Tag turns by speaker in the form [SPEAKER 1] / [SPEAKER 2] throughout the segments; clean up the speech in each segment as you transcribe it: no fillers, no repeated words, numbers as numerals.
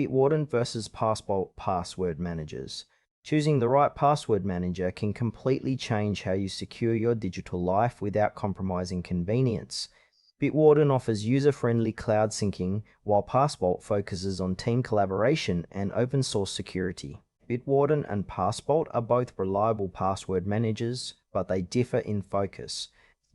[SPEAKER 1] Bitwarden versus Passbolt password managers. Choosing the right password manager can completely change how you secure your digital life without compromising convenience. Bitwarden offers user-friendly cloud syncing, while Passbolt focuses on team collaboration and open-source security. Bitwarden and Passbolt are both reliable password managers, but they differ in focus.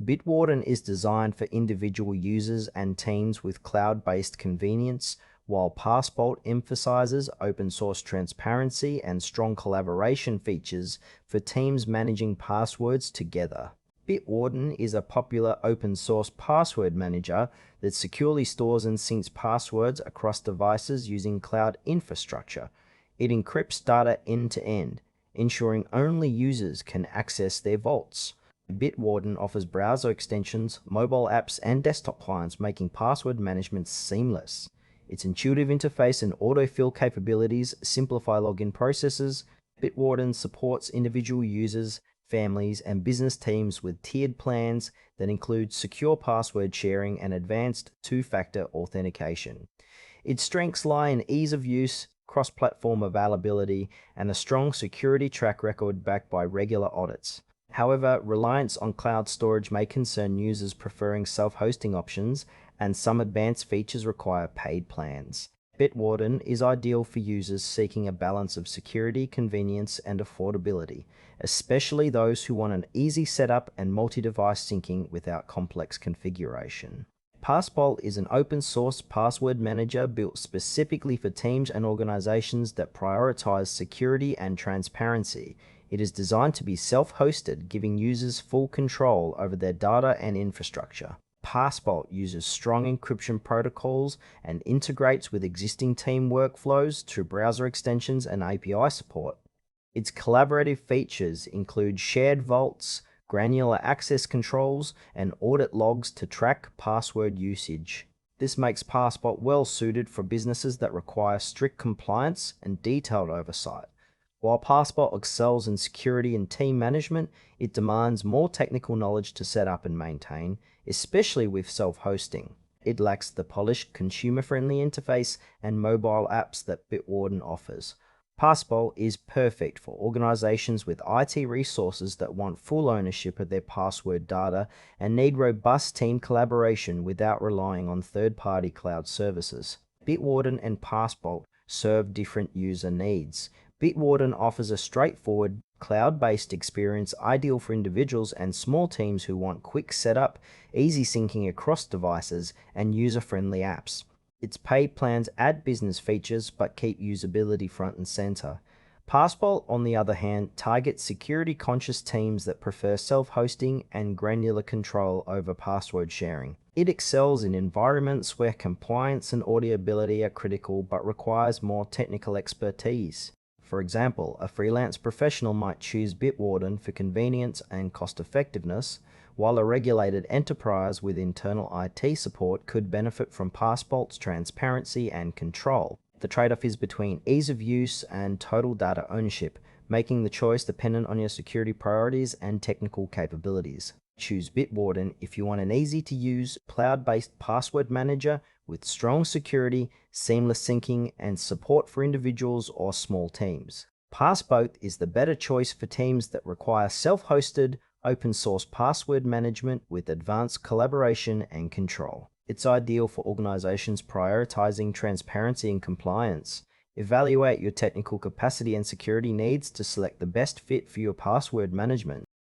[SPEAKER 1] Bitwarden is designed for individual users and teams with cloud-based convenience, while Passbolt emphasizes open-source transparency and strong collaboration features for teams managing passwords together. Bitwarden is a popular open-source password manager that securely stores and syncs passwords across devices using cloud infrastructure. It encrypts data end-to-end, ensuring only users can access their vaults. Bitwarden offers browser extensions, mobile apps, and desktop clients, making password management seamless. Its intuitive interface and autofill capabilities simplify login processes. Bitwarden supports individual users, families, and business teams with tiered plans that include secure password sharing and advanced two-factor authentication. Its strengths lie in ease of use, cross-platform availability, and a strong security track record backed by regular audits. However, reliance on cloud storage may concern users preferring self-hosting options, and some advanced features require paid plans. Bitwarden is ideal for users seeking a balance of security, convenience, and affordability, especially those who want an easy setup and multi-device syncing without complex configuration. Passbolt is an open-source password manager built specifically for teams and organizations that prioritize security and transparency. It is designed to be self-hosted, giving users full control over their data and infrastructure. Passbolt uses strong encryption protocols and integrates with existing team workflows through browser extensions and API support. Its collaborative features include shared vaults, granular access controls, and audit logs to track password usage. This makes Passbolt well suited for businesses that require strict compliance and detailed oversight. While Passbolt excels in security and team management, it demands more technical knowledge to set up and maintain, especially with self-hosting. It lacks the polished, consumer-friendly interface and mobile apps that Bitwarden offers. Passbolt is perfect for organizations with IT resources that want full ownership of their password data and need robust team collaboration without relying on third-party cloud services. Bitwarden and Passbolt serve different user needs. Bitwarden offers a straightforward, cloud-based experience ideal for individuals and small teams who want quick setup, easy syncing across devices, and user-friendly apps. Its paid plans add business features but keep usability front and center. Passbolt, on the other hand, targets security-conscious teams that prefer self-hosting and granular control over password sharing. It excels in environments where compliance and auditability are critical but requires more technical expertise. For example, a freelance professional might choose Bitwarden for convenience and cost-effectiveness, while a regulated enterprise with internal IT support could benefit from Passbolt's transparency and control. The trade-off is between ease of use and total data ownership, making the choice dependent on your security priorities and technical capabilities. Choose Bitwarden if you want an easy-to-use, cloud-based password manager with strong security, seamless syncing, and support for individuals or small teams. Passbolt is the better choice for teams that require self-hosted, open-source password management with advanced collaboration and control. It's ideal for organizations prioritizing transparency and compliance. Evaluate your technical capacity and security needs to select the best fit for your password management.